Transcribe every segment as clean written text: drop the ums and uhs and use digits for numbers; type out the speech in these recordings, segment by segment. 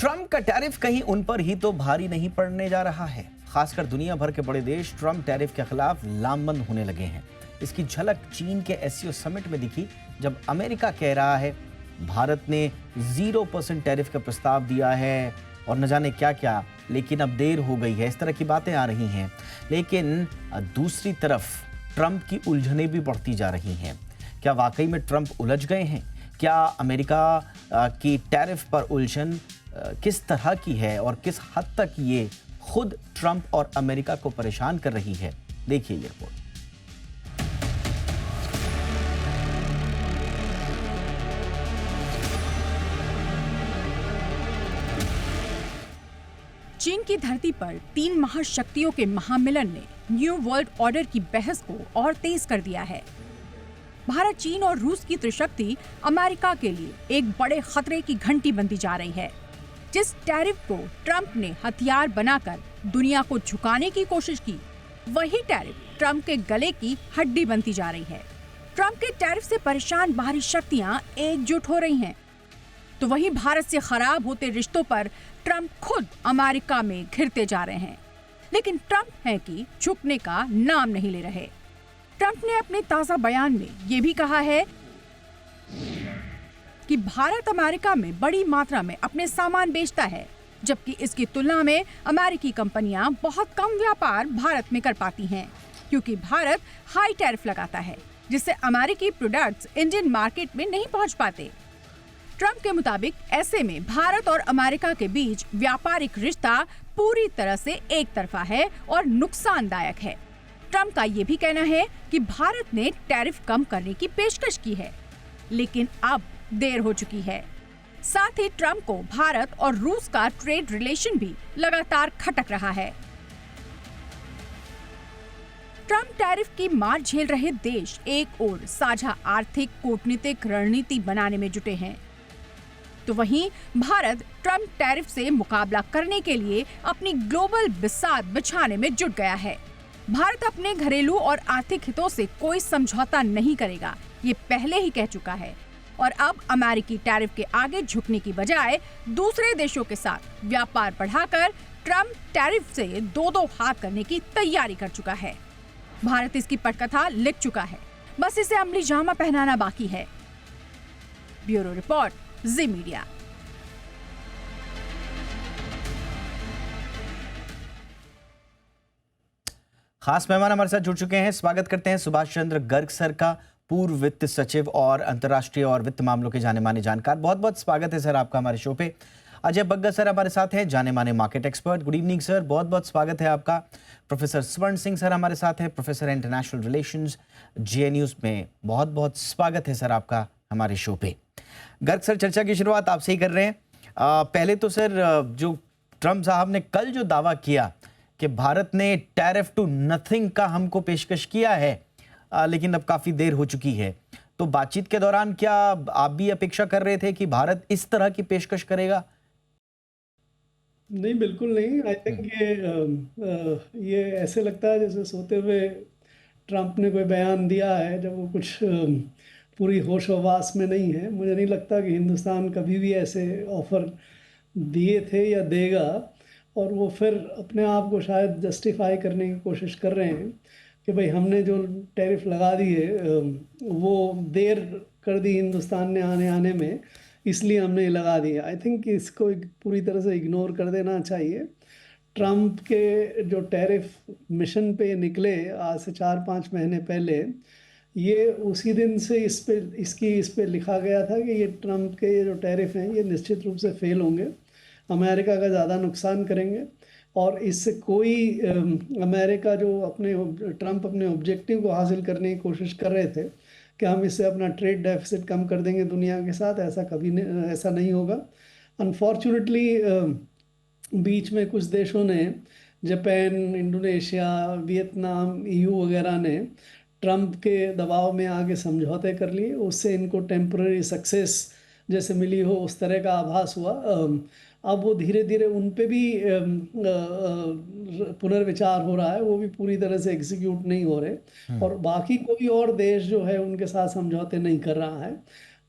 Trump का tariff कहीं उन पर ही तो भारी नहीं पड़ने जा रहा है। खासकर दुनिया भर के बड़े देश ट्रंप टैरिफ के खिलाफ लामबंद होने लगे हैं। इसकी झलक चीन के एससीओ समिट में दिखी, जब अमेरिका कह रहा है भारत ने 0% टैरिफ का प्रस्ताव दिया है और न जाने क्या क्या, लेकिन अब देर हो गई है। इस तरह की बातें आ रही हैं। लेकिन दूसरी तरफ ट्रंप की उलझनें भी बढ़ती जा रही हैं। क्या वाकई में ट्रंप उलझ गए हैं? क्या अमेरिका की टैरिफ पर उलझन किस तरह की है और किस हद तक ये खुद ट्रंप और अमेरिका को परेशान कर रही है? देखिए ये रिपोर्ट। चीन की धरती पर 3 महाशक्तियों के महामिलन ने न्यू वर्ल्ड ऑर्डर की बहस को और तेज कर दिया है। भारत, चीन और रूस की त्रिशक्ति अमेरिका के लिए एक बड़े खतरे की घंटी बनती जा रही है। जिस टैरिफ को ट्रंप ने हथियार बनाकर दुनिया को झुकाने की कोशिश की, वही टैरिफ ट्रंप के गले की हड्डी बनती जा रही है। ट्रंप के टैरिफ से परेशान बाहरी शक्तियां एकजुट हो रही हैं, तो वही भारत से खराब होते रिश्तों पर ट्रंप खुद अमेरिका में घिरते जा रहे हैं। लेकिन ट्रंप है कि झुकने का नाम नहीं ले रहे। ट्रंप ने अपने ताजा बयान में ये भी कहा है कि भारत अमेरिका में बड़ी मात्रा में अपने सामान बेचता है, जबकि इसकी तुलना में अमेरिकी कंपनियां बहुत कम व्यापार भारत में कर पाती हैं, क्योंकि भारत हाई टैरिफ लगाता है, जिससे अमेरिकी प्रोडक्ट्स इंडियन मार्केट में नहीं पहुंच पाते। ट्रंप के मुताबिक ऐसे में भारत और अमेरिका के बीच व्यापारिक रिश्ता पूरी तरह से एक तरफा है और नुकसानदायक है। ट्रंप का ये भी कहना है कि भारत ने टैरिफ कम करने की पेशकश की है, लेकिन अब देर हो चुकी है। साथ ही ट्रंप को भारत और रूस का ट्रेड रिलेशन भी लगातार खटक रहा है। ट्रंप टैरिफ की मार झेल रहे देश एक ओर साझा आर्थिक कूटनीतिक रणनीति बनाने में जुटे हैं, तो वहीं भारत ट्रंप टैरिफ से मुकाबला करने के लिए अपनी ग्लोबल बिसात बिछाने में जुट गया है। भारत अपने घरेलू और आर्थिक हितों से कोई समझौता नहीं करेगा, ये पहले ही कह चुका है, और अब अमेरिकी टैरिफ के आगे झुकने की बजाय दूसरे देशों के साथ व्यापार बढ़ाकर ट्रंप टैरिफ से दो हाथ करने की तैयारी कर चुका है। भारत इसकी पटकथा लिख चुका है, बस इसे अमली जामा पहनाना बाकी है। ब्यूरो रिपोर्ट, जी मीडिया। खास मेहमान हमारे साथ जुड़ चुके हैं। स्वागत करते हैं सुभाष चंद्र गर्ग सर का, पूर्व वित्त सचिव और अंतर्राष्ट्रीय और वित्त मामलों के जाने माने जानकार। बहुत बहुत स्वागत है सर आपका हमारे शो पे। अजय बग्गा सर हमारे साथ हैं, जाने माने market expert. Good evening sir, बहुत बहुत स्वागत है आपका। प्रोफेसर स्वर्ण सिंह सर हमारे साथ हैं, प्रोफेसर इंटरनेशनल रिलेशंस, JNU में। बहुत बहुत स्वागत है सर आपका हमारे शो पे। गर्ग सर, चर्चा की शुरुआत आपसे ही कर रहे हैं। पहले तो सर, जो ट्रंप साहब ने कल जो दावा किया कि भारत ने टैरिफ टू नथिंग का हमको पेशकश किया है, लेकिन अब काफी देर हो चुकी है, तो बातचीत के दौरान क्या आप भी अपेक्षा कर रहे थे कि भारत इस तरह की पेशकश करेगा? नहीं, बिल्कुल नहीं। आई थिंक ये ऐसे लगता है जैसे सोते हुए ट्रंप ने कोई बयान दिया है, जब वो कुछ पूरी होश हवास में नहीं है। मुझे नहीं लगता कि हिंदुस्तान कभी भी ऐसे ऑफर दिए थे या देगा, और वो फिर अपने आप को शायद जस्टिफाई करने की कोशिश कर रहे हैं कि भाई हमने जो टैरिफ लगा दिए वो देर कर दी हिंदुस्तान ने आने में, इसलिए हमने लगा दिया। आई थिंक इसको पूरी तरह से इग्नोर कर देना चाहिए। ट्रंप के जो टैरिफ मिशन पे निकले आज से 4-5 महीने पहले, ये उसी दिन से इस पे लिखा गया था कि ये ट्रंप के ये जो टैरिफ हैं ये निश्चित रूप से फेल होंगे, अमेरिका का ज़्यादा नुकसान करेंगे, और इससे कोई अमेरिका जो ट्रंप अपने ऑब्जेक्टिव को हासिल करने की कोशिश कर रहे थे कि हम इससे अपना ट्रेड डेफिसिट कम कर देंगे दुनिया के साथ, ऐसा नहीं होगा। अनफॉर्चुनेटली बीच में कुछ देशों ने, जापान, इंडोनेशिया, वियतनाम, EU वगैरह ने ट्रंप के दबाव में आगे समझौते कर लिए, उससे इनको टेम्पररी सक्सेस जैसे मिली हो उस तरह का आभास हुआ। अब वो धीरे धीरे उन पे भी पुनर्विचार हो रहा है, वो भी पूरी तरह से एग्जीक्यूट नहीं हो रहे, और बाकी कोई और देश जो है उनके साथ समझौते नहीं कर रहा है।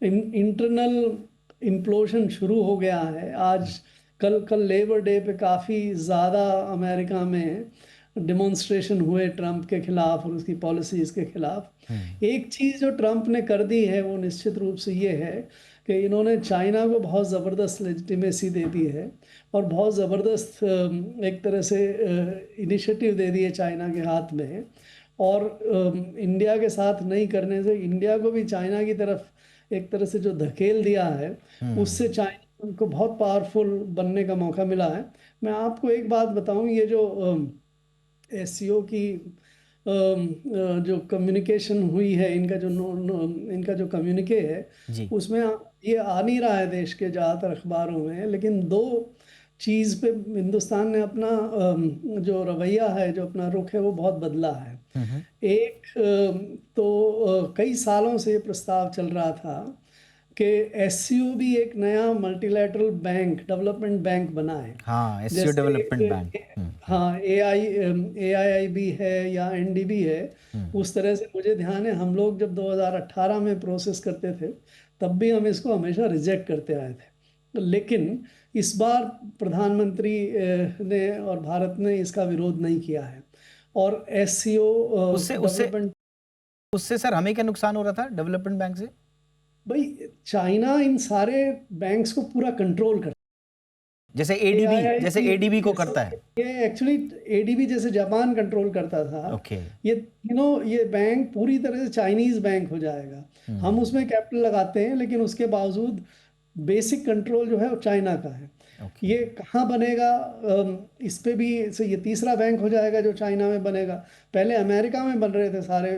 इंटरनल इम्प्लोशन शुरू हो गया है। आज कल लेबर डे पे काफ़ी ज़्यादा अमेरिका में डिमॉन्स्ट्रेशन हुए ट्रंप के खिलाफ और उसकी पॉलिसीज़ के खिलाफ। एक चीज़ जो ट्रंप ने कर दी है वो निश्चित रूप से ये है कि इन्होंने चाइना को बहुत ज़बरदस्त लेजिटिमेसी दे दी है और बहुत ज़बरदस्त एक तरह से इनिशिएटिव दे दिए चाइना के हाथ में। और इंडिया के साथ नहीं करने से इंडिया को भी चाइना की तरफ एक तरह से जो धकेल दिया है उससे चाइना को बहुत पावरफुल बनने का मौका मिला है। मैं आपको एक बात बताऊं, ये जो एससीओ की जो कम्युनिकेशन हुई है, इनका जो इनका जो कम्युनिके है जी। उसमें ये आ नहीं रहा है देश के ज़्यादातर अखबारों में, लेकिन दो चीज़ पे हिंदुस्तान ने अपना जो रवैया है, जो अपना रुख है वो बहुत बदला है। एक तो कई सालों से ये प्रस्ताव चल रहा था कि एससीओ भी एक नया मल्टीलैटरल बैंक, डेवलपमेंट बैंक बना है। हाँ, एससीओ जैसे डेवलपमेंट बैंक। हाँ, AIIB है या NDB है, उस तरह से मुझे ध्यान है हम लोग जब 2018 में प्रोसेस करते थे तब भी हम इसको हमेशा रिजेक्ट करते आए थे, लेकिन इस बार प्रधानमंत्री ने और भारत ने इसका विरोध नहीं किया है। और एससीओ उससे उससे डेवलपमेंट, उससे सर हमें क्या नुकसान हो रहा था डेवलपमेंट बैंक से? भाई चाइना इन सारे बैंक्स को पूरा कंट्रोल करता जैसे है। एडीबी को करता है। ये एक्चुअली ADB जैसे जापान कंट्रोल करता था, ओके। ये ये बैंक पूरी तरह से चाइनीज बैंक हो जाएगा। हम उसमें कैपिटल लगाते हैं लेकिन उसके बावजूद बेसिक कंट्रोल जो है वो चाइना का है। ओके। ये कहाँ बनेगा, इस पे भी से ये तीसरा बैंक हो जाएगा जो चाइना में बनेगा। पहले अमेरिका में बन रहे थे सारे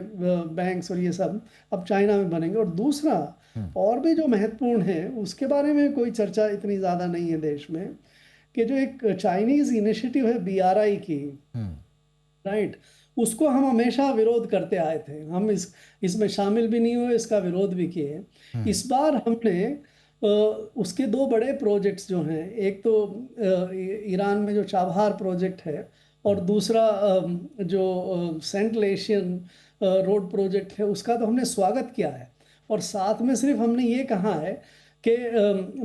बैंक्स और ये सब, अब चाइना में बनेंगे। और दूसरा और भी जो महत्वपूर्ण है उसके बारे में कोई चर्चा इतनी ज़्यादा नहीं है देश में, कि जो एक चाइनीज इनिशिएटिव है BRI की, राइट, उसको हम हमेशा विरोध करते आए थे। हम इसमें शामिल भी नहीं हुए, इसका विरोध भी किए। इस बार हमने उसके दो बड़े प्रोजेक्ट्स जो हैं, एक तो ईरान में जो चाबहार प्रोजेक्ट है और दूसरा जो सेंट्रल एशियन रोड प्रोजेक्ट है, उसका तो हमने स्वागत किया है। और साथ में सिर्फ हमने ये कहा है कि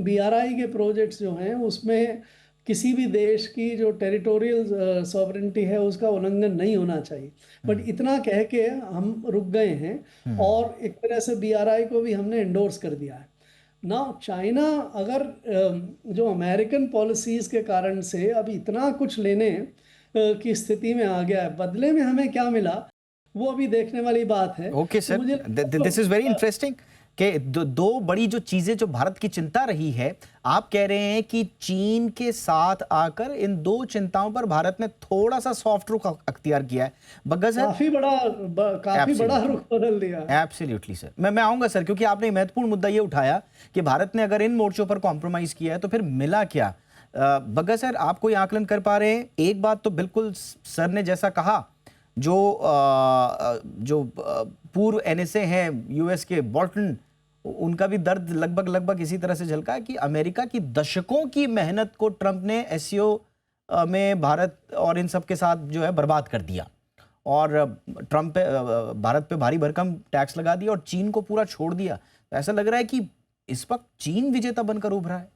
BRI के प्रोजेक्ट्स जो हैं उसमें किसी भी देश की जो टेरिटोरियल सॉवरेनिटी है उसका उल्लंघन नहीं होना चाहिए। बट इतना कह के हम रुक गए हैं और एक तरह से BRI को भी हमने एंडोर्स कर दिया है ना। चाइना अगर जो अमेरिकन पॉलिसीज के कारण से अब इतना कुछ लेने की स्थिति में आ गया है, बदले में हमें क्या मिला वो अभी देखने वाली बात है। Okay sir, this is very interesting कि दो बड़ी जो चीजें जो भारत की चिंता रही है, आप कह रहे हैं कि चीन के साथ आकर इन दो चिंताओं पर भारत ने थोड़ा सा सॉफ्ट रुख अख्तियार किया है। बग्गा सर, काफी बड़ा रुख बदल दिया। एब्सोल्युटली सर, मैं आऊंगा सर, क्योंकि आपने एक महत्वपूर्ण मुद्दा ये उठाया कि भारत ने अगर इन मोर्चों पर कॉम्प्रोमाइज किया है तो फिर मिला क्या। बग्गा सर, आप कोई आकलन कर पा रहे हैं? एक बात तो बिल्कुल सर ने जैसा कहा, जो पूर्व NSA हैं US के बोल्टन, उनका भी दर्द लगभग इसी तरह से झलका है कि अमेरिका की दशकों की मेहनत को ट्रंप ने SCO में भारत और इन सब के साथ जो है बर्बाद कर दिया और ट्रंप पे भारत पे भारी भरकम टैक्स लगा दिया और चीन को पूरा छोड़ दिया। तो ऐसा लग रहा है कि इस वक्त चीन विजेता बनकर उभरा है।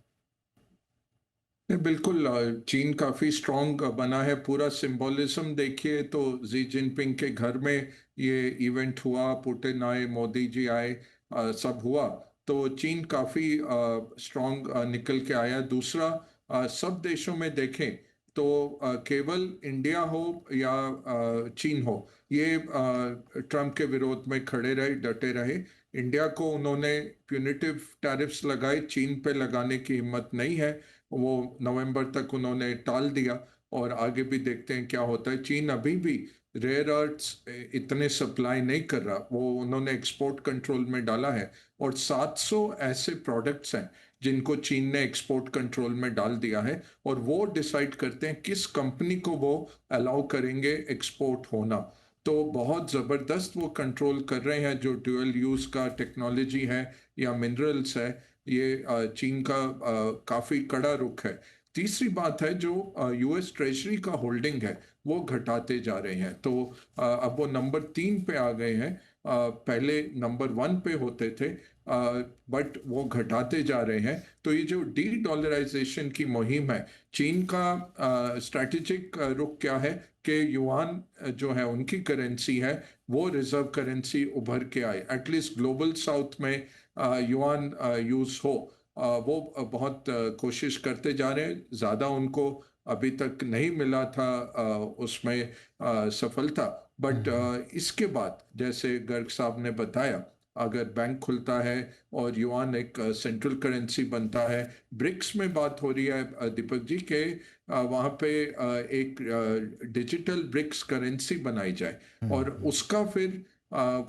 बिल्कुल, चीन काफी स्ट्रांग बना है। पूरा सिंबोलिज्म देखिए तो जी जिनपिंग के घर में ये इवेंट हुआ, पुतिन आए, मोदी जी आए, सब हुआ, तो चीन काफी स्ट्रांग निकल के आया। दूसरा, सब देशों में देखें तो केवल इंडिया हो या चीन हो, ये ट्रंप के विरोध में खड़े रहे, डटे रहे। इंडिया को उन्होंने प्यूनिटिव टैरिफ्स लगाए, चीन पे लगाने की हिम्मत नहीं है। वो नवंबर तक उन्होंने टाल दिया और आगे भी देखते हैं क्या होता है। चीन अभी भी रेयर अर्थ्स इतने सप्लाई नहीं कर रहा, वो उन्होंने एक्सपोर्ट कंट्रोल में डाला है। और 700 ऐसे प्रोडक्ट्स हैं जिनको चीन ने एक्सपोर्ट कंट्रोल में डाल दिया है और वो डिसाइड करते हैं किस कंपनी को वो अलाउ करेंगे एक्सपोर्ट होना। तो बहुत ज़बरदस्त वो कंट्रोल कर रहे हैं। जो ड्यूअल यूज़ का टेक्नोलॉजी है या मिनरल्स है, ये चीन का काफ़ी कड़ा रुख है। तीसरी बात है, जो US ट्रेजरी का होल्डिंग है वो घटाते जा रहे हैं, तो अब वो नंबर 3 पे आ गए हैं। पहले नंबर 1 पे होते थे, बट वो घटाते जा रहे हैं। तो ये जो डी डॉलराइजेशन की मुहिम है, चीन का स्ट्रैटेजिक रुख क्या है कि युआन जो है उनकी करेंसी है, वो रिजर्व करेंसी उभर के आए, एटलीस्ट ग्लोबल साउथ में युआन यूज हो। वो बहुत कोशिश करते जा रहे हैं। ज़्यादा उनको अभी तक नहीं मिला था उसमें सफलता, बट इसके बाद जैसे गर्ग साहब ने बताया, अगर बैंक खुलता है और युआन एक सेंट्रल करेंसी बनता है, ब्रिक्स में बात हो रही है दीपक जी के वहाँ पे एक डिजिटल ब्रिक्स करेंसी बनाई जाए, और उसका फिर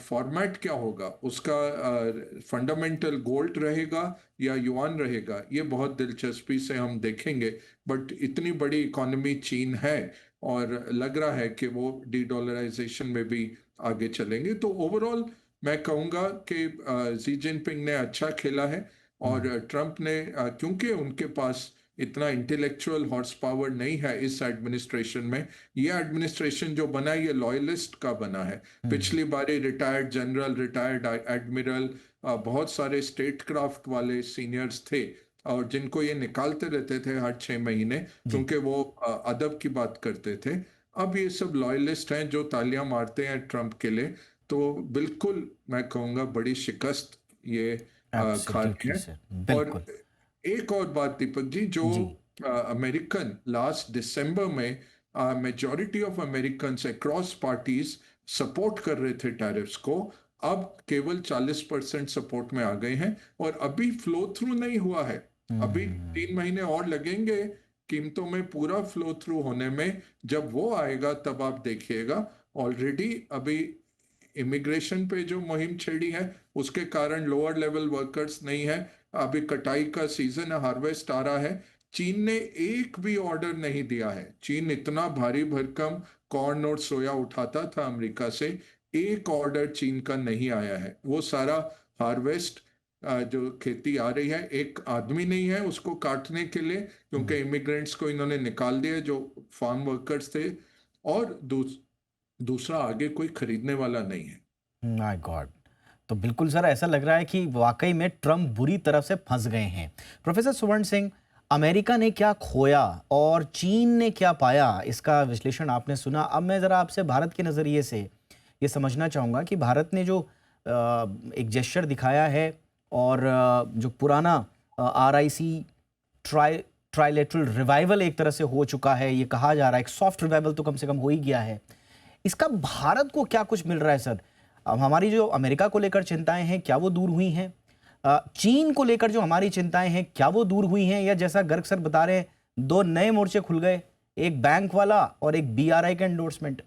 फॉर्मेट क्या होगा, उसका फंडामेंटल गोल्ड रहेगा या युआन रहेगा, ये बहुत दिलचस्पी से हम देखेंगे। बट इतनी बड़ी इकोनॉमी चीन है और लग रहा है कि वो डी डॉलराइजेशन में भी आगे चलेंगे। तो ओवरऑल मैं कहूँगा कि जी जिनपिंग ने अच्छा खेला है, और ट्रंप ने क्योंकि उनके पास इतना इंटेलेक्चुअल हॉर्स पावर नहीं है इस एडमिनिस्ट्रेशन में, ये एडमिनिस्ट्रेशन जो बना ये लॉयलिस्ट का बना है। पिछली बारी रिटायर्ड जनरल, रिटायर्ड एडमिरल, बहुत सारे स्टेट क्राफ्ट वाले सीनियर्स थे, और जिनको ये निकालते रहते थे हर 6 महीने, क्योंकि वो अदब की बात करते थे। अब ये सब लॉयलिस्ट हैं जो तालियां मारते हैं ट्रंप के लिए। तो बिल्कुल मैं कहूँगा बड़ी शिकस्त ये खा रहे एब्सोल्युटली हैं। सर, और बिल्कुल। एक और बात दीपक जी, जो जी। अमेरिकन लास्ट दिसंबर में majority of American across parties support कर रहे थे टैरिफ्स को, अब केवल 40% सपोर्ट में आ गए हैं, और अभी फ्लो थ्रू नहीं हुआ है। अभी 3 महीने और लगेंगे कीमतों में पूरा फ्लो थ्रू होने में। जब वो आएगा तब आप देखिएगा। ऑलरेडी अभी इमिग्रेशन पे जो मुहिम छेड़ी है उसके कारण लोअर लेवल वर्कर्स नहीं है। अभी कटाई का सीजन है, हार्वेस्ट आ रहा है। चीन ने एक भी ऑर्डर नहीं दिया है। चीन इतना भारी भरकम कॉर्न और सोया उठाता था अमेरिका से, एक ऑर्डर चीन का नहीं आया है। वो सारा हार्वेस्ट जो खेती आ रही है, एक आदमी नहीं है उसको काटने के लिए, क्योंकि इमिग्रेंट्स को इन्होंने निकाल दिया जो फार्म वर्कर्स थे, और दूसरा आगे कोई खरीदने वाला नहीं है। My God. तो बिल्कुल सर, ऐसा लग रहा है कि वाकई में ट्रम्प बुरी तरह से फंस गए हैं। प्रोफेसर सुवर्ण सिंह, अमेरिका ने क्या खोया और चीन ने क्या पाया, इसका विश्लेषण आपने सुना। अब मैं ज़रा आपसे भारत के नज़रिए से ये समझना चाहूँगा कि भारत ने जो एक जेस्चर दिखाया है, और जो पुराना RIC ट्राइलेटरल रिवाइवल एक तरह से हो चुका है, ये कहा जा रहा है, एक सॉफ्ट रिवाइवल तो कम से कम हो ही गया है। इसका भारत को क्या कुछ मिल रहा है सर? अब हमारी जो अमेरिका को लेकर चिंताएं हैं, क्या वो दूर हुई हैं? चीन को लेकर जो हमारी चिंताएं हैं, क्या वो दूर हुई हैं? या जैसा गर्ग सर बता रहे हैं, 2 नए मोर्चे खुल गए, एक बैंक वाला और एक BRI का एंडोर्समेंट?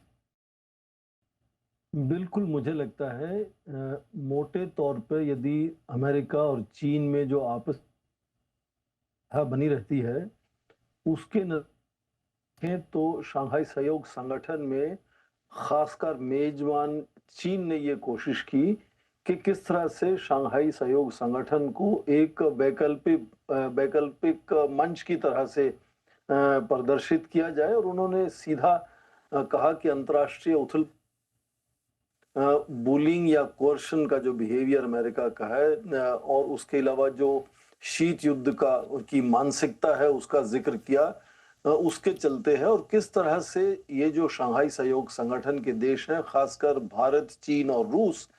बिल्कुल, मुझे लगता है मोटे तौर पे यदि अमेरिका और चीन में जो आपस बनी रहती है, उसके देखें तो शंघाई सहयोग संगठन में खासकर मेजबान चीन ने ये कोशिश की कि किस तरह से शंघाई सहयोग संगठन को एक वैकल्पिक मंच की तरह से प्रदर्शित किया जाए, और उन्होंने सीधा कहा कि अंतर्राष्ट्रीय उथल बुलिंग या कोर्शन का जो बिहेवियर अमेरिका का है, और उसके अलावा जो शीत युद्ध का की मानसिकता है उसका जिक्र किया, उसके चलते है, और किस तरह से ये जो शंघाई सहयोग संगठन के देश हैं, खासकर भारत, चीन और रूस,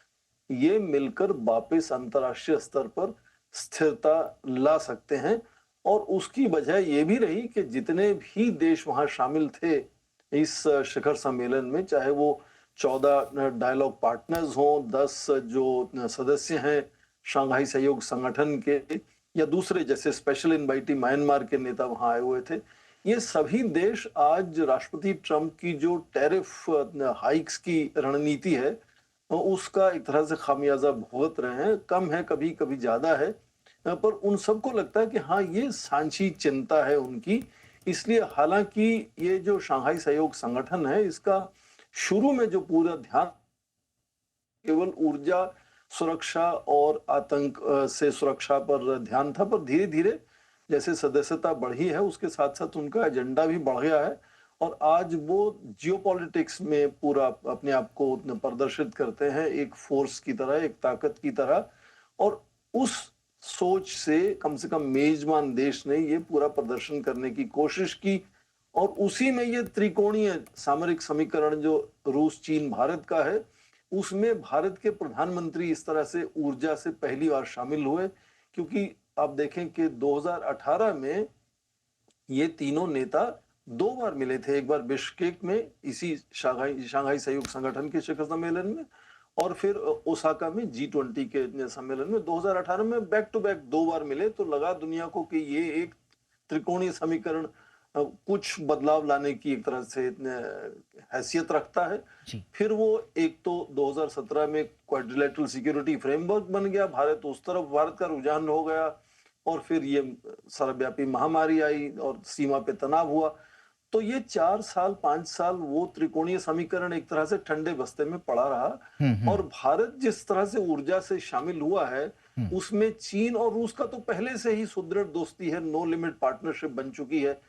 ये मिलकर वापस अंतर्राष्ट्रीय स्तर पर स्थिरता ला सकते हैं। और उसकी वजह ये भी रही कि जितने भी देश वहां शामिल थे इस शिखर सम्मेलन में, चाहे वो 14 डायलॉग पार्टनर्स हों, 10 जो सदस्य हैं शंघाई सहयोग संगठन के, या दूसरे जैसे स्पेशल इनवाइटी म्यांमार के नेता वहां आए हुए थे, ये सभी देश आज राष्ट्रपति ट्रंप की जो टैरिफ हाइक्स की रणनीति है उसका एक तरह से खामियाजा भुगत रहे हैं। कम है, कभी कभी ज्यादा है, पर उन सबको लगता है कि हाँ, ये सांची चिंता है उनकी। इसलिए हालांकि ये जो शंघाई सहयोग संगठन है, इसका शुरू में जो पूरा ध्यान केवल ऊर्जा सुरक्षा और आतंक से सुरक्षा पर ध्यान था, पर धीरे धीरे जैसे सदस्यता बढ़ी है उसके साथ साथ उनका एजेंडा भी बढ़ गया है, और आज वो जियोपॉलिटिक्स में पूरा अपने आप को प्रदर्शित करते हैं एक फोर्स की तरह, एक ताकत की तरह। और उस सोच से कम मेजबान देश ने ये पूरा प्रदर्शन करने की कोशिश की और उसी में ये त्रिकोणीय सामरिक समीकरण जो रूस चीन भारत का है, उसमें भारत के प्रधानमंत्री इस तरह से ऊर्जा से पहली बार शामिल हुए, क्योंकि आप देखें कि 2018 में ये तीनों नेता 2 बार मिले थे। एक बार बिश्केक में इसी शंघाई सहयोग संगठन के शिखर सम्मेलन में और फिर ओसाका में G20 के सम्मेलन में 2018 में बैक टू बैक 2 बार मिले। तो लगा दुनिया को कि ये एक त्रिकोणीय समीकरण कुछ बदलाव लाने की एक तरह से हैसियत रखता है। फिर वो एक तो 2017 में क्वाड्रिलेटरल सिक्योरिटी फ्रेमवर्क बन गया, भारत का रुझान हो गया और फिर ये सर्वव्यापी महामारी आई और सीमा पे तनाव हुआ। तो ये 4 साल 5 साल वो त्रिकोणीय समीकरण एक तरह से ठंडे बस्ते में पड़ा रहा और भारत जिस तरह से ऊर्जा से शामिल हुआ है उसमें चीन और रूस का तो पहले से ही सुदृढ़ दोस्ती है, नो लिमिट पार्टनरशिप बन चुकी है।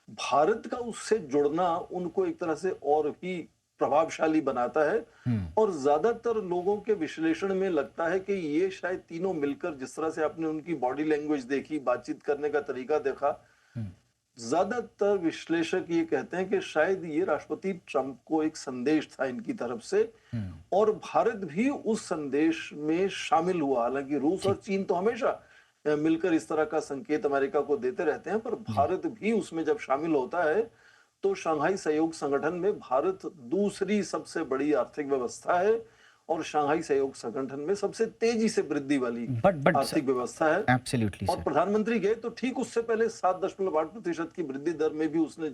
भारत का उससे जुड़ना उनको एक तरह से और भी प्रभावशाली बनाता है और ज्यादातर लोगों के विश्लेषण में लगता है कि ये शायद तीनों मिलकर, जिस तरह से आपने उनकी बॉडी लैंग्वेज देखी, बातचीत करने का तरीका देखा, ज्यादातर विश्लेषक ये कहते हैं कि शायद ये राष्ट्रपति ट्रंप को एक संदेश था इनकी तरफ से और भारत भी उस संदेश में शामिल हुआ। हालांकि रूस और चीन तो हमेशा मिलकर इस तरह का संकेत अमेरिका को देते रहते हैं, पर भारत भी उसमें जब शामिल होता है तो शंघाई सहयोग संगठन में भारत दूसरी सबसे बड़ी आर्थिक व्यवस्था है और शंघाई सहयोग संगठन में सबसे तेजी से वृद्धि वाली आर्थिक व्यवस्था है। Absolutely, और प्रधानमंत्री गए तो ठीक उससे पहले 7.8% की वृद्धि दर में भी उसने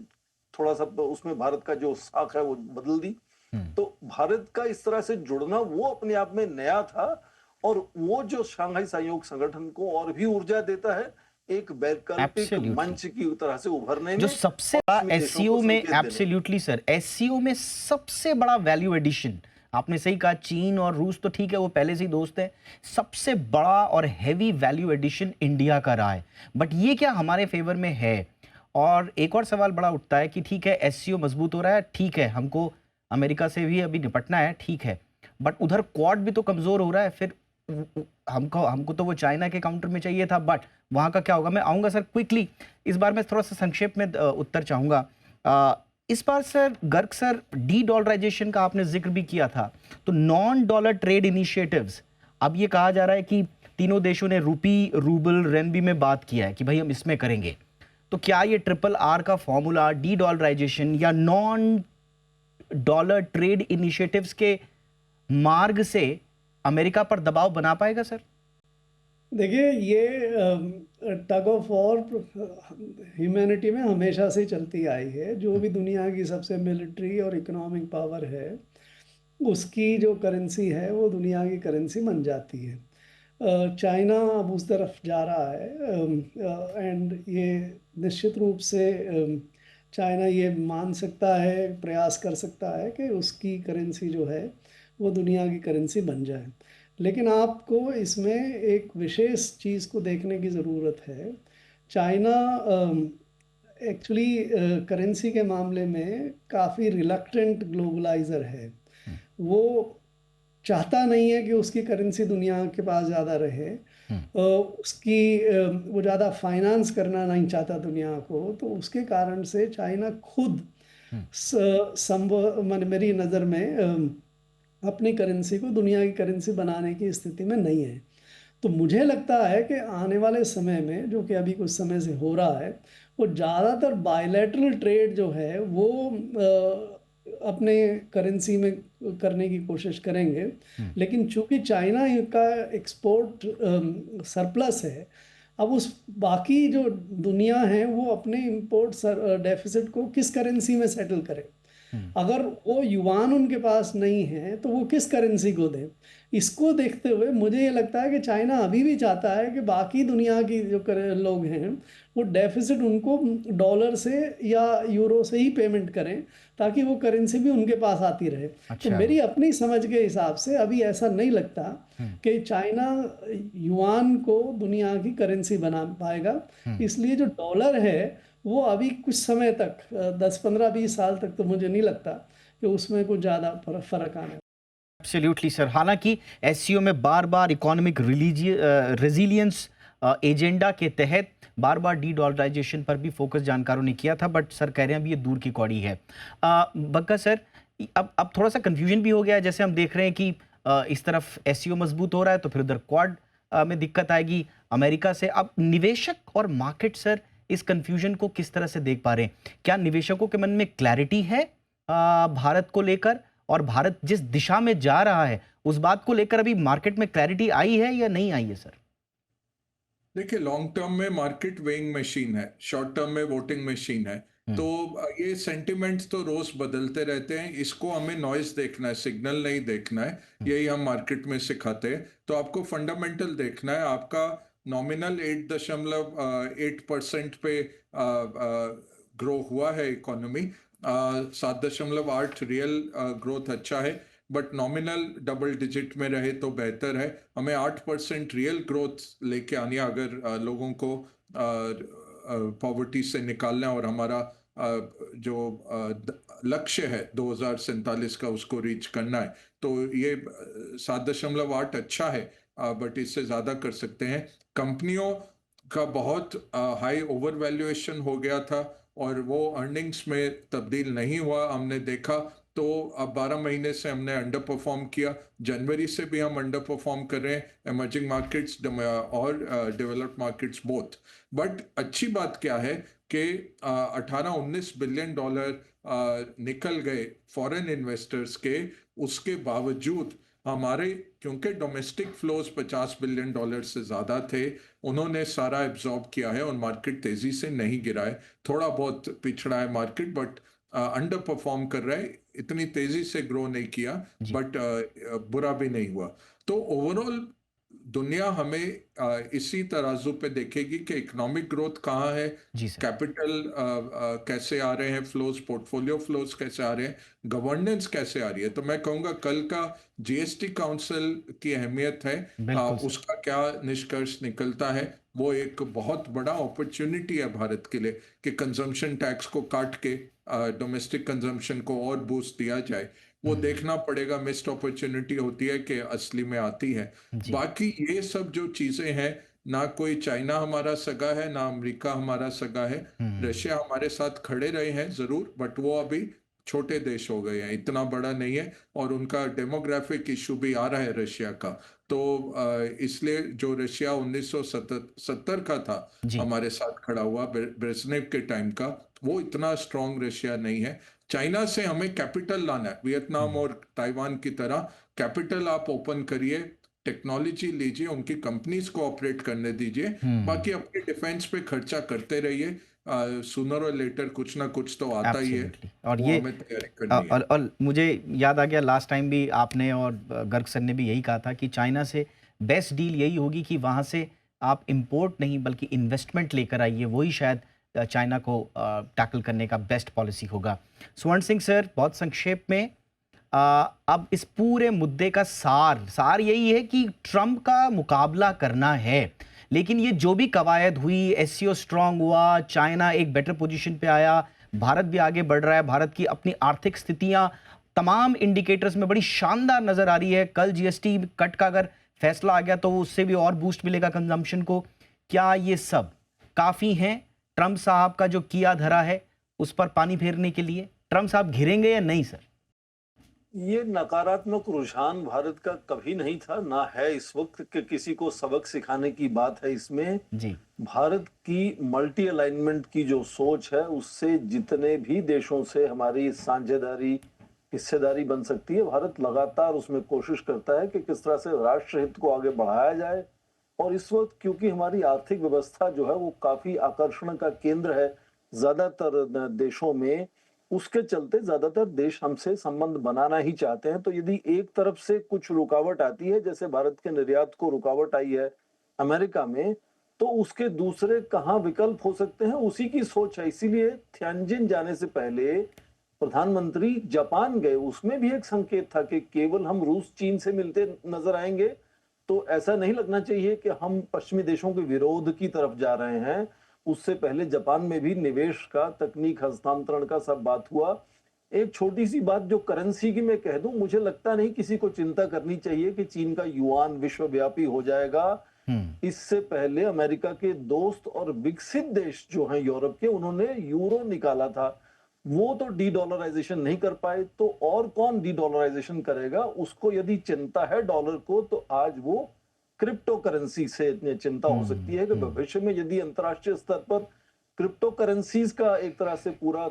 थोड़ा सा उसमें भारत का जो साख है वो बदल दी। तो भारत का इस तरह से जुड़ना वो अपने आप में नया था और वो जो शंघाई सहयोग संगठन को और भी ऊर्जा देता है एक वैकल्पिक मंच की तरह से उभरने में। जो सबसे बड़ा एससीओ में, एब्सोल्युटली सर, एससीओ में सबसे बड़ा वैल्यू एडिशन, आपने सही कहा, चीन और रूस तो ठीक है वो पहले से ही दोस्त है, सबसे बड़ा और हैवी वैल्यू एडिशन इंडिया का रहा है। बट ये क्या हमारे फेवर में है? और एक और सवाल बड़ा उठता है कि ठीक है एससीओ मजबूत हो रहा है, ठीक है हमको अमेरिका से भी अभी निपटना है, ठीक है, बट उधर क्वाड भी तो कमजोर हो रहा है, फिर हमको तो वो चाइना के काउंटर में चाहिए था, बट वहां का क्या होगा? मैं आऊंगा सर क्विकली, इस बार मैं थोड़ा सा संक्षेप में उत्तर चाहूंगा। इस बार sir Garg sir de dollarisation का आपने जिक्र भी किया था, तो नॉन डॉलर ट्रेड इनिशिएटिव्स, अब ये कहा जा रहा है कि तीनों देशों ने रूपी, रूबल, रेनबी में बात किया है कि भाई हम इसमें करेंगे। तो क्या ये RRR का फॉर्मूला डी डॉलराइजेशन या नॉन डॉलर ट्रेड इनिशिएटिव्स के मार्ग से अमेरिका पर दबाव बना पाएगा सर? देखिए, ये टग ऑफ वॉर ह्यूमैनिटी में हमेशा से चलती आई है। जो भी दुनिया की सबसे मिलिट्री और इकोनॉमिक पावर है उसकी जो करेंसी है वो दुनिया की करेंसी बन जाती है। चाइना अब उस तरफ जा रहा है एंड ये निश्चित रूप से चाइना ये मान सकता है, प्रयास कर सकता है कि उसकी करेंसी जो है वो दुनिया की करेंसी बन जाए। लेकिन आपको इसमें एक विशेष चीज़ को देखने की ज़रूरत है। चाइना एक्चुअली करेंसी के मामले में काफ़ी रिलक्टेंट ग्लोबलाइज़र है। वो चाहता नहीं है कि उसकी करेंसी दुनिया के पास ज़्यादा रहे, वो ज़्यादा फाइनेंस करना नहीं चाहता दुनिया को। तो उसके कारण से चाइना खुद मेरी नज़र में अपनी करेंसी को दुनिया की करेंसी बनाने की स्थिति में नहीं है। तो मुझे लगता है कि आने वाले समय में, जो कि अभी कुछ समय से हो रहा है, वो ज़्यादातर बायलैटरल ट्रेड जो है वो अपने करेंसी में करने की कोशिश करेंगे। लेकिन चूंकि चाइना का एक्सपोर्ट सरप्लस है, अब उस बाकी जो दुनिया है वो अपने इंपोर्ट डेफिसिट को किस करेंसी में सेटल करे। अगर वो युआन उनके पास नहीं है तो वो किस करेंसी को दें। इसको देखते हुए मुझे ये लगता है कि चाइना अभी भी चाहता है कि बाकी दुनिया की जो लोग हैं वो डेफिसिट उनको डॉलर से या यूरो से ही पेमेंट करें ताकि वो करेंसी भी उनके पास आती रहे। तो मेरी अपनी समझ के हिसाब से अभी ऐसा नहीं लगता कि चाइना युआन को दुनिया की करेंसी बना पाएगा। इसलिए जो डॉलर है वो अभी कुछ समय तक 10, 15, 20 साल तक तो मुझे नहीं लगता कि उसमें कुछ ज़्यादा फर्क आने। Absolutely sir. हालांकि एससीओ में बार बार इकोनॉमिक रेजिलियंस एजेंडा के तहत बार बार डी डॉलराइजेशन पर भी फोकस जानकारों ने किया था, बट सर कह रहे हैं अभी ये दूर की कौड़ी है। बग्गा सर, अब थोड़ा सा कंफ्यूजन भी हो गया है, जैसे हम देख रहे हैं कि इस तरफ एससीओ मजबूत हो रहा है तो फिर उधर क्वाड में दिक्कत आएगी अमेरिका से। अब निवेशक और मार्केट सर इस कंफ्यूजन को किस तरह से देख पा रहे हैं? क्या निवेशकों के मन में क्लैरिटी है भारत को लेकर, और भारत जिस दिशा में जा रहा है उस बात को लेकर अभी मार्केट में क्लैरिटी आई है या नहीं आई है सर? देखिए, लॉन्ग टर्म में मार्केट वेइंग मशीन है, शॉर्ट टर्म में वोटिंग मशीन है। तो ये सेंटिमेंट्स तो रोज बदलते रहते हैं, इसको हमें नॉइज देखना है, सिग्नल नहीं देखना है। यही हम मार्केट में सिखाते हैं। तो आपको फंडामेंटल देखना है। आपका नॉमिनल 8.8% पे ग्रो हुआ है इकोनॉमी, 7.8 रियल ग्रोथ अच्छा है, बट नॉमिनल डबल डिजिट में रहे तो बेहतर है। हमें 8% रियल ग्रोथ लेके आनी है अगर लोगों को पॉवर्टी से निकालना है, और हमारा जो लक्ष्य है 2047 का उसको रीच करना है। तो ये 7.8 अच्छा है, बट इससे ज़्यादा कर सकते हैं। कंपनियों का बहुत हाई ओवर वैल्यूएशन हो गया था और वो अर्निंग्स में तब्दील नहीं हुआ, हमने देखा। तो अब 12 महीने से हमने अंडर परफॉर्म किया, जनवरी से भी हम अंडर परफॉर्म कर रहे हैं, इमर्जिंग मार्केट्स और डेवलप्ड मार्केट्स बोथ। बट अच्छी बात क्या है कि 18-19 बिलियन डॉलर निकल गए फॉरेन इन्वेस्टर्स के, उसके बावजूद हमारे, क्योंकि डोमेस्टिक फ्लोज 50 बिलियन डॉलर से ज़्यादा थे, उन्होंने सारा एब्जॉर्ब किया है और मार्केट तेज़ी से नहीं गिरा है। थोड़ा बहुत पिछड़ा है मार्केट, बट अंडर परफॉर्म कर रहा है, इतनी तेज़ी से ग्रो नहीं किया, बट बुरा भी नहीं हुआ। तो ओवरऑल दुनिया हमें इसी तराजू पे देखेगी कि इकोनॉमिक ग्रोथ कहाँ है, जी सर। कैपिटल कैसे आ रहे हैं फ्लोज, पोर्टफोलियो फ्लोज कैसे आ रहे हैं, गवर्नेंस कैसे आ रही है। तो मैं कहूँगा कल का जीएसटी काउंसिल की अहमियत है, बिल्कुल सर। उसका क्या निष्कर्ष निकलता है। वो एक बहुत बड़ा अपॉर्चुनिटी है भारत के लिए कि कंजम्पशन टैक्स को काट के डोमेस्टिक कंजम्पशन को और बूस्ट दिया जाए। वो देखना पड़ेगा, मिस्ड अपॉर्चुनिटी होती है कि असली में आती है। जी। बाकी ये सब जो चीजें हैं, ना कोई चाइना हमारा सगा है, ना अमेरिका हमारा सगा है। रशिया हमारे साथ खड़े रहे हैं जरूर, बट वो अभी छोटे देश हो गए हैं, इतना बड़ा नहीं है, और उनका डेमोग्राफिक इशू भी आ रहा है रशिया का। तो इसलिए जो रशिया 1970 का था जी। हमारे साथ खड़ा हुआ ब्रेजनेव के टाइम का, वो इतना स्ट्रांग रशिया नहीं है। चाइना से हमें कैपिटल लाना है, वियतनाम और ताइवान की तरह। कैपिटल आप ओपन करिए, टेक्नोलॉजी लीजिए, उनकी कंपनीज को ऑपरेट करने दीजिए, बाकी अपने डिफेंस पे खर्चा करते रहिए। सूनर और लेटर कुछ ना कुछ तो आता ही है, एब्सोल्युटली। और वो ये हमें तैयारी करनी है। और मुझे याद आ गया, लास्ट टाइम भी आपने और गर्ग सर ने भी यही कहा था कि चाइना से बेस्ट डील यही होगी कि वहाँ से आप इंपोर्ट नहीं बल्कि इन्वेस्टमेंट लेकर आइए, वही शायद चाइना को टैकल करने का बेस्ट पॉलिसी होगा। स्वर्ण सिंह सर, बहुत संक्षेप में अब इस पूरे मुद्दे का सार यही है कि ट्रंप का मुकाबला करना है, लेकिन ये जो भी कवायद हुई, एससीओ स्ट्रांग हुआ, चाइना एक बेटर पोजीशन पे आया, भारत भी आगे बढ़ रहा है, भारत की अपनी आर्थिक स्थितियां तमाम इंडिकेटर्स में बड़ी शानदार नजर आ रही है। कल जीएसटी कट का अगर फैसला आ गया तो उससे भी और बूस्ट मिलेगा कंजम्पशन को। क्या ये सब काफी हैं ट्रंप साहब का जो किया धरा है उस पर पानी फेरने के लिए? ट्रंप साहब घिरेंगे या नहीं सर? ये नकारात्मक रुझान भारत का कभी नहीं था, ना है इस वक्त, कि किसी को सबक सिखाने की बात है इसमें। जी। भारत की मल्टी अलाइनमेंट की जो सोच है, उससे जितने भी देशों से हमारी साझेदारी, हिस्सेदारी बन सकती है, भारत लगातार उसमें कोशिश करता है कि किस तरह से राष्ट्र हित को आगे बढ़ाया जाए। और इस वक्त क्योंकि हमारी आर्थिक व्यवस्था जो है वो काफी आकर्षण का केंद्र है ज्यादातर देशों में, उसके चलते ज्यादातर देश हमसे संबंध बनाना ही चाहते हैं। तो यदि एक तरफ से कुछ रुकावट आती है, जैसे भारत के निर्यात को रुकावट आई है अमेरिका में, तो उसके दूसरे कहाँ विकल्प हो सकते हैं, उसी की सोच है। इसीलिए थियानजिन जाने से पहले प्रधानमंत्री जापान गए, उसमें भी एक संकेत था कि केवल हम रूस चीन से मिलते नजर आएंगे तो ऐसा नहीं लगना चाहिए कि हम पश्चिमी देशों के विरोध की तरफ जा रहे हैं। उससे पहले जापान में भी निवेश का, तकनीक हस्तांतरण का सब बात हुआ। एक छोटी सी बात जो करेंसी की मैं कह दूं, मुझे लगता नहीं किसी को चिंता करनी चाहिए कि चीन का युआन विश्वव्यापी हो जाएगा। इससे पहले अमेरिका के दोस्त और विकसित देश जो हैं यूरोप के, उन्होंने यूरो निकाला था, वो तो डी डॉलराइजेशन नहीं कर पाए, तो और कौन डी डॉलराइजेशन करेगा? उसको यदि चिंता है डॉलर को, तो आज वो क्रिप्टो करेंसी से चिंता हो सकती है कि भविष्य में यदि अंतर्राष्ट्रीय स्तर पर क्रिप्टो करेंसीज का एक तरह से पूरा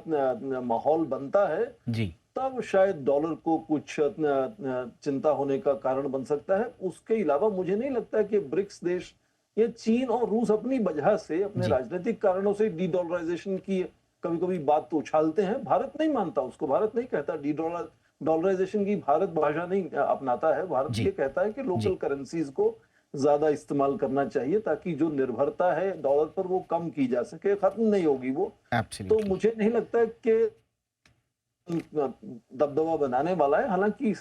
माहौल बनता है, जी, तब शायद डॉलर को कुछ चिंता होने का कारण बन सकता है। उसके अलावा मुझे नहीं लगता कि ब्रिक्स देश, ये चीन और रूस अपनी वजह से, अपने राजनीतिक कारणों से डी डॉलराइजेशन की कभी कभी बात तो उछालते हैं। भारत नहीं मानता उसको, भारत नहीं कहता डी डॉलराइजेशन की, भारत भाषा नहीं अपनाता है। भारत ये कहता है कि लोकल करेंसीज को ज्यादा इस्तेमाल करना चाहिए ताकि जो निर्भरता है डॉलर पर वो कम की जा सके, खत्म नहीं होगी वो। तो मुझे नहीं लगता कि दबदबा बनाने वाला है। हालांकि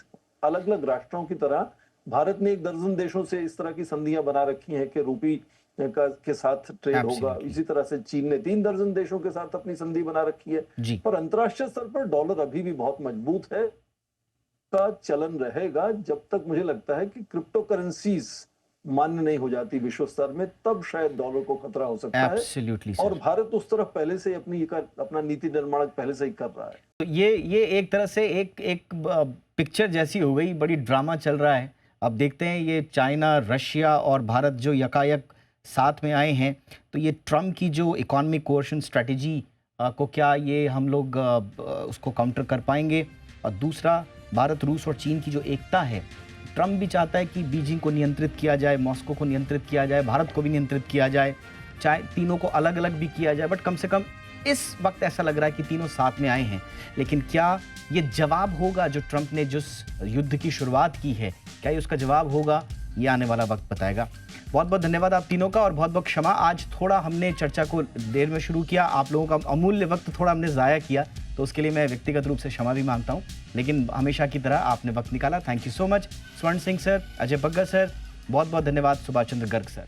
अलग अलग राष्ट्रों की तरह भारत ने 1 दर्जन देशों से इस तरह की संधियां बना रखी हैं कि रूपी के साथ ट्रेड होगा। इसी तरह से चीन ने 3 दर्जन देशों के साथ अपनी संधि बना रखी है। पर अंतर्राष्ट्रीय स्तर पर डॉलर अभी भी बहुत मजबूत है, का चलन रहेगा जब तक मुझे लगता है कि क्रिप्टो करेंसीज मान्य नहीं हो जाती विश्व स्तर में, तब शायद डॉलर को खतरा हो सकता है। और भारत उस तरफ पहले से अपना नीति निर्माण पहले से ही कर रहा है। तो ये एक तरह से एक पिक्चर जैसी हो गई, बड़ी ड्रामा चल रहा है। अब देखते हैं ये चाइना, रशिया और भारत जो यकायक साथ में आए हैं, तो ये ट्रम्प की जो इकोनॉमिक कोएर्शन स्ट्रेटेजी को क्या ये हम लोग उसको काउंटर कर पाएंगे? और दूसरा, भारत, रूस और चीन की जो एकता है, ट्रम्प भी चाहता है कि बीजिंग को नियंत्रित किया जाए, मॉस्को को नियंत्रित किया जाए, भारत को भी नियंत्रित किया जाए, चाहे तीनों को अलग अलग भी किया जाए, बट कम से कम इस वक्त ऐसा लग रहा है कि तीनों साथ में आए हैं। लेकिन क्या ये जवाब होगा जो ट्रम्प ने जिस युद्ध की शुरुआत की है, क्या ये उसका जवाब होगा? ये आने वाला वक्त बताएगा। बहुत बहुत धन्यवाद आप तीनों का, और बहुत बहुत क्षमा, आज थोड़ा हमने चर्चा को देर में शुरू किया, आप लोगों का अमूल्य वक्त थोड़ा हमने ज़ाया किया, तो उसके लिए मैं व्यक्तिगत रूप से क्षमा भी मांगता हूं। लेकिन हमेशा की तरह आपने वक्त निकाला, थैंक यू सो मच। स्वर्ण सिंह सर, अजय बग्गा सर, बहुत बहुत धन्यवाद। सुभाष चंद्र गर्ग सर।